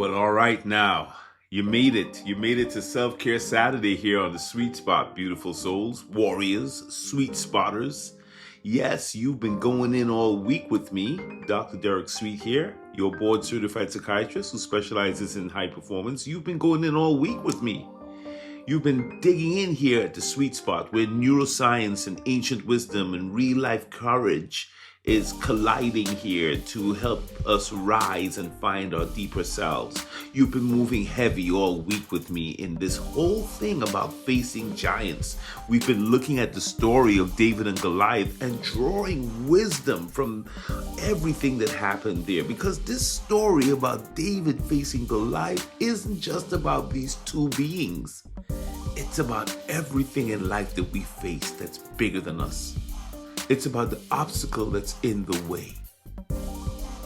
Well, all right now. You made it. You made it to Self-Care Saturday here on the Sweet Spot, beautiful souls, warriors, sweet spotters. Yes, you've been going in all week with me, Dr. Derek Sweet here, your board-certified psychiatrist who specializes in high performance. You've been going in all week with me. You've been digging in here at the Sweet Spot where neuroscience and ancient wisdom and real-life courage is colliding here to help us rise and find our deeper selves. You've been moving heavy all week with me in this whole thing about facing giants. We've been looking at the story of David and Goliath and drawing wisdom from everything that happened there, because this story about David facing Goliath isn't just about these two beings. It's about everything in life that we face that's bigger than us. It's about the obstacle that's in the way.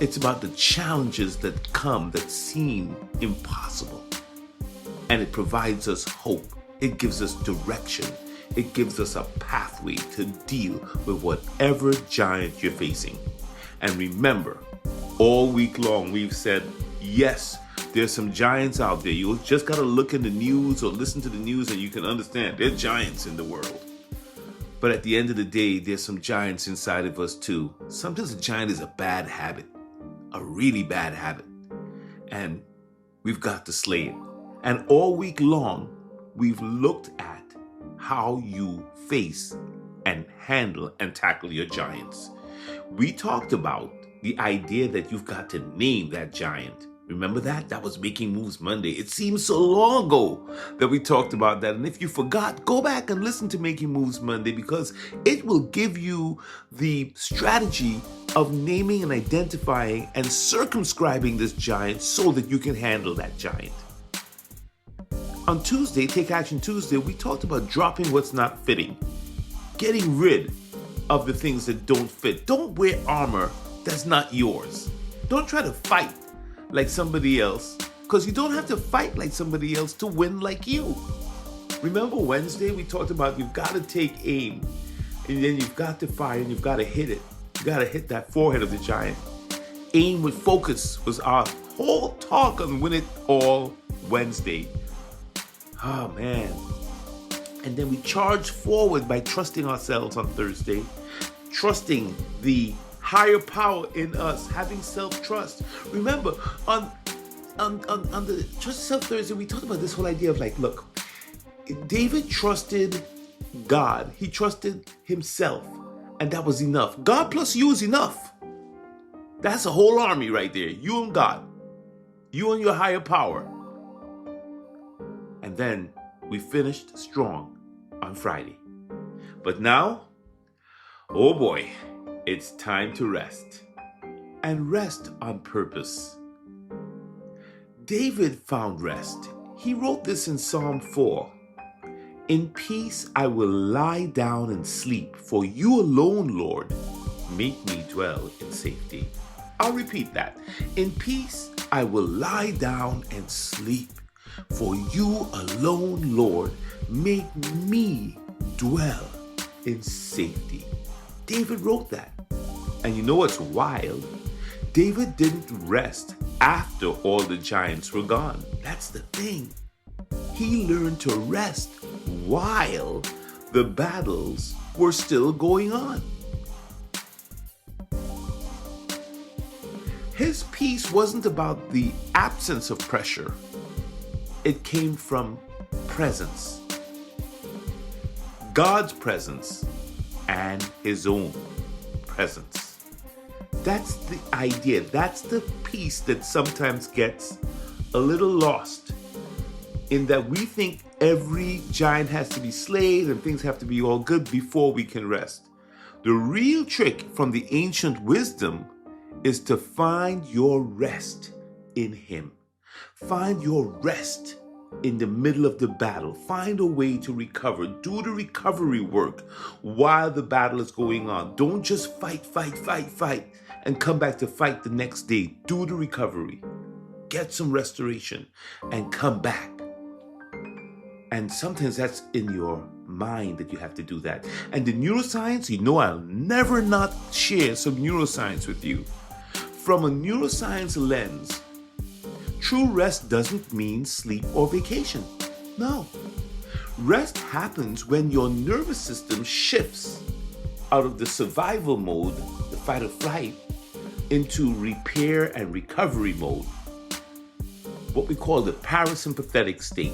It's about the challenges that come that seem impossible. And it provides us hope. It gives us direction. It gives us a pathway to deal with whatever giant you're facing. And remember, all week long we've said, yes, there's some giants out there. You just got to look in the news or listen to the news and you can understand there are giants in the world. But at the end of the day, there's some giants inside of us too. Sometimes a giant is a bad habit, a really bad habit. And we've got to slay it. And all week long, we've looked at how you face and handle and tackle your giants. We talked about the idea that you've got to name that giant. Remember that? That was Making Moves Monday. It seems so long ago that we talked about that. And if you forgot, go back and listen to Making Moves Monday, because it will give you the strategy of naming and identifying and circumscribing this giant so that you can handle that giant. On Tuesday, Take Action Tuesday, we talked about dropping what's not fitting, getting rid of the things that don't fit. Don't wear armor that's not yours. Don't try to fight like somebody else, because you don't have to fight like somebody else to win like you. Remember Wednesday, we talked about you've got to take aim, and then you've got to fire, and you've got to hit it. You got to hit that forehead of the giant. Aim with focus was our whole talk on Win It All Wednesday. Oh man. And then we charged forward by trusting ourselves on Thursday, trusting the higher power in us, having self-trust. Remember, on the Trust Yourself Thursday, we talked about this whole idea of like, look, David trusted God. He trusted himself, and that was enough. God plus you is enough. That's a whole army right there. You and God. You and your higher power. And then we finished strong on Friday. But now, oh boy, it's time to rest, and rest on purpose. David found rest. He wrote this in Psalm 4. In peace I will lie down and sleep, for you alone, Lord, make me dwell in safety. I'll repeat that. In peace I will lie down and sleep, for you alone, Lord, make me dwell in safety. David wrote that. And you know what's wild? David didn't rest after all the giants were gone. That's the thing. He learned to rest while the battles were still going on. His peace wasn't about the absence of pressure. It came from presence. God's presence and his own presence. That's the idea. That's the piece that sometimes gets a little lost, in that we think every giant has to be slayed and things have to be all good before we can rest. The real trick from the ancient wisdom is to find your rest in him. Find your rest in the middle of the battle. Find a way to recover. Do the recovery work while the battle is going on. Don't just fight, and come back to fight the next day. Do the recovery. Get some restoration and come back. And sometimes that's in your mind that you have to do that. And the neuroscience, you know I'll never not share some neuroscience with you. From a neuroscience lens, True rest doesn't mean sleep or vacation. No. Rest happens when your nervous system shifts out of the survival mode, the fight or flight, into repair and recovery mode, what we call the parasympathetic state.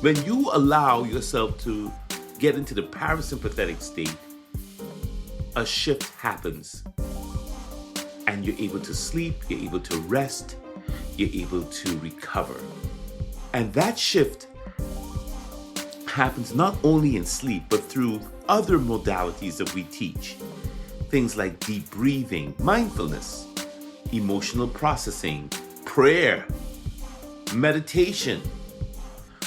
When you allow yourself to get into the parasympathetic state, a shift happens and you're able to sleep, you're able to rest, you're able to recover. And that shift happens not only in sleep, but through other modalities that we teach. Things like deep breathing, mindfulness, emotional processing, prayer, meditation,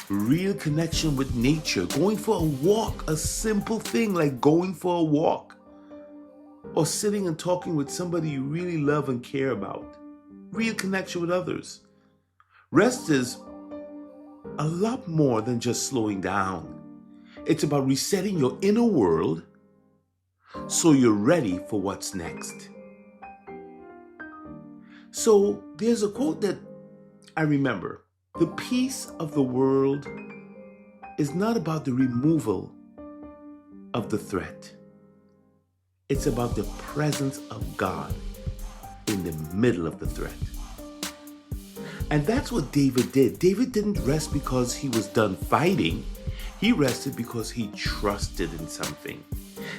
real connection with nature, going for a walk, a simple thing like going for a walk, or sitting and talking with somebody you really love and care about, real connection with others. Rest is a lot more than just slowing down. It's about resetting your inner world so you're ready for what's next. So there's a quote that I remember. The peace of the world is not about the removal of the threat. It's about the presence of God in the middle of the threat. And that's what David did. David didn't rest because he was done fighting. He rested because he trusted in something.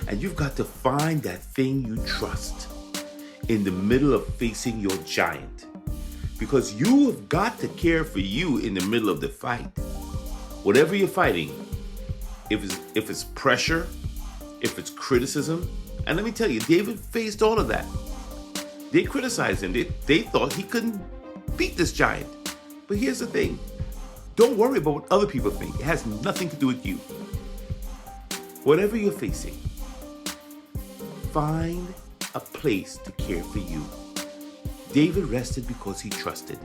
And you've got to find that thing you trust in the middle of facing your giant. Because you have got to care for you in the middle of the fight. Whatever you're fighting, if it's pressure, if it's criticism, and let me tell you, David faced all of that. They criticized him. They thought he couldn't beat this giant. But here's the thing. Don't worry about what other people think. It has nothing to do with you. Whatever you're facing, find a place to care for you. David rested because he trusted,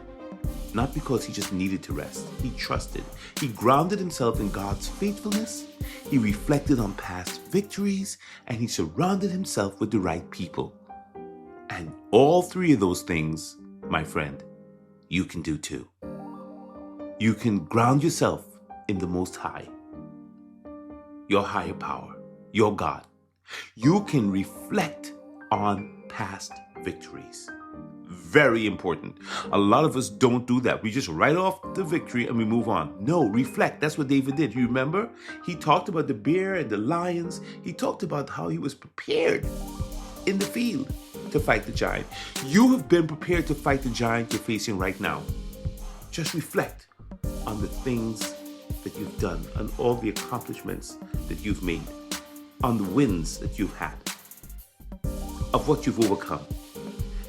not because he just needed to rest. He trusted. He grounded himself in God's faithfulness. He reflected on past victories, and he surrounded himself with the right people. And all three of those things, my friend, you can do too. You can ground yourself in the Most High, your higher power, your God. You can reflect on past victories. Very important. A lot of us don't do that. We just write off the victory and we move on. No, reflect. That's what David did. You remember? He talked about the bear and the lions. He talked about how he was prepared in the field to fight the giant. You have been prepared to fight the giant you're facing right now. Just reflect on the things that you've done, on all the accomplishments that you've made, on the wins that you've had, of what you've overcome.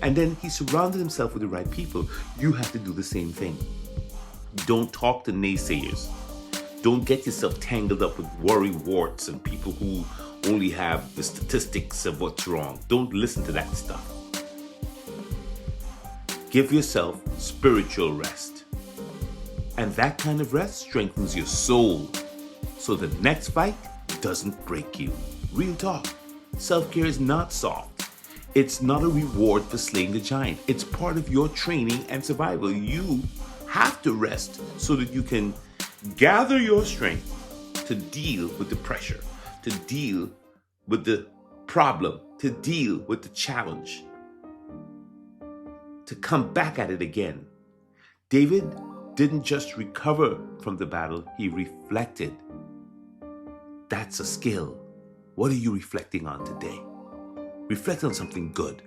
And then he surrounded himself with the right people. You have to do the same thing. Don't talk to naysayers. Don't get yourself tangled up with worry warts and people who only have the statistics of what's wrong. Don't listen to that stuff. Give yourself spiritual rest. And that kind of rest strengthens your soul so the next fight doesn't break you. Real talk. Self-care is not soft. It's not a reward for slaying the giant. It's part of your training and survival. You have to rest so that you can gather your strength to deal with the pressure, to deal with the problem, to deal with the challenge, to come back at it again. David didn't just recover from the battle, he reflected. That's a skill. What are you reflecting on today? Reflect on something good.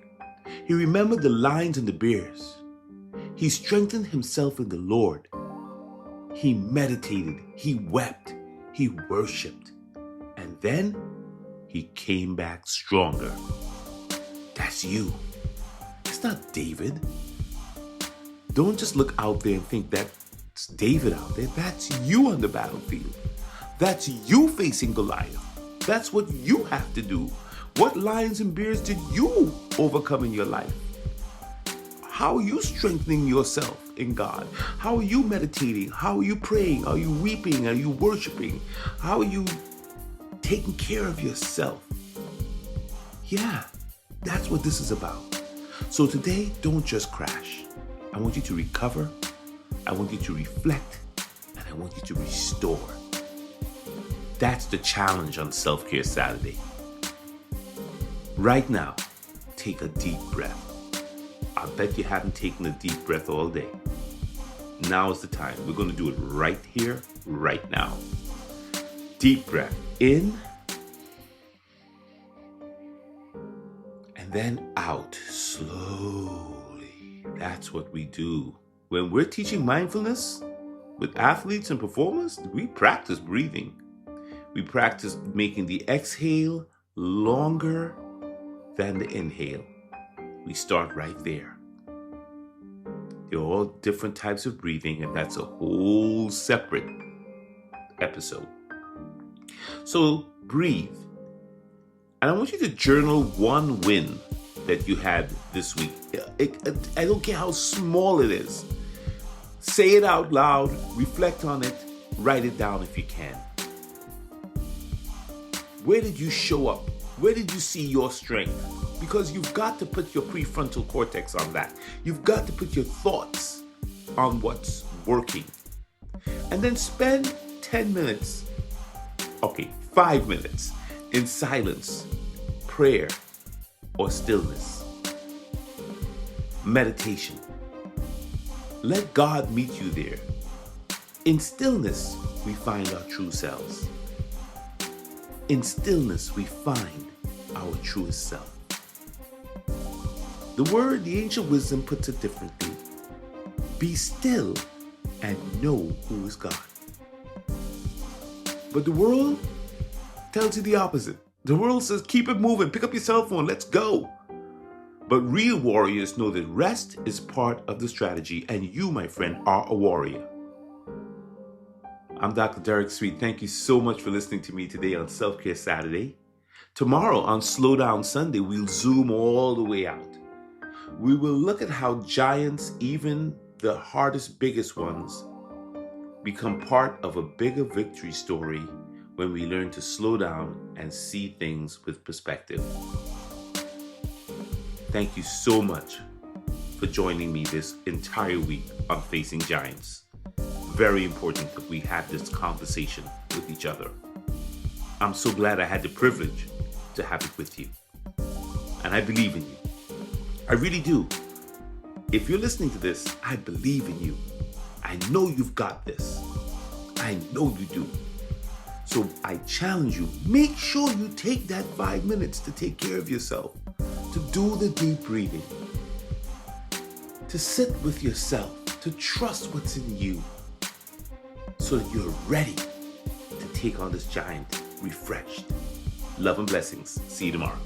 He remembered the lions and the bears. He strengthened himself in the Lord. He meditated, he wept, he worshiped, and then he came back stronger. That's you. It's not David. Don't just look out there and think that's David out there. That's you on the battlefield. That's you facing Goliath. That's what you have to do. What lions and bears did you overcome in your life? How are you strengthening yourself in God? How are you meditating? How are you praying? Are you weeping? Are you worshiping? How are you taking care of yourself? Yeah, That's what this is about. So today, don't just crash. I want you to recover. I want you to reflect, and I want you to restore. That's the challenge on Self-Care Saturday. Right now, take a deep breath. I bet you haven't taken a deep breath all day. Now is the time. We're going to do it right here, right now. Deep breath in, and then out slowly. That's what we do. When we're teaching mindfulness with athletes and performers, we practice breathing. We practice making the exhale longer than the inhale. We start right there. There are all different types of breathing, and that's a whole separate episode. So breathe. And I want you to journal one win that you had this week. I don't care how small it is. Say it out loud, reflect on it, write it down if you can. Where did you show up? Where did you see your strength? Because you've got to put your prefrontal cortex on that. You've got to put your thoughts on what's working. And then spend 10 minutes, 5 minutes in silence, prayer, or stillness. Meditation. Let God meet you there. In stillness, we find our true selves. In stillness, we find our truest self. The ancient wisdom puts it differently. Be still and know who is God. But the world tells you the opposite. The world says, keep it moving, pick up your cell phone, let's go. But real warriors know that rest is part of the strategy, and you, my friend, are a warrior. I'm Dr. Derek Sweet. Thank you so much for listening to me today on Self-Care Saturday. Tomorrow on Slow Down Sunday, we'll zoom all the way out. We will look at how giants, even the hardest, biggest ones, become part of a bigger victory story when we learn to slow down and see things with perspective. Thank you so much for joining me this entire week on Facing Giants. Very important that we have this conversation with each other. I'm so glad I had the privilege to have it with you. And I believe in you. I really do. If you're listening to this, I believe in you. I know you've got this. I know you do. So I challenge you, make sure you take that 5 minutes to take care of yourself, to do the deep breathing, to sit with yourself, to trust what's in you, so that you're ready to take on this giant refreshed. Love and blessings. See you tomorrow.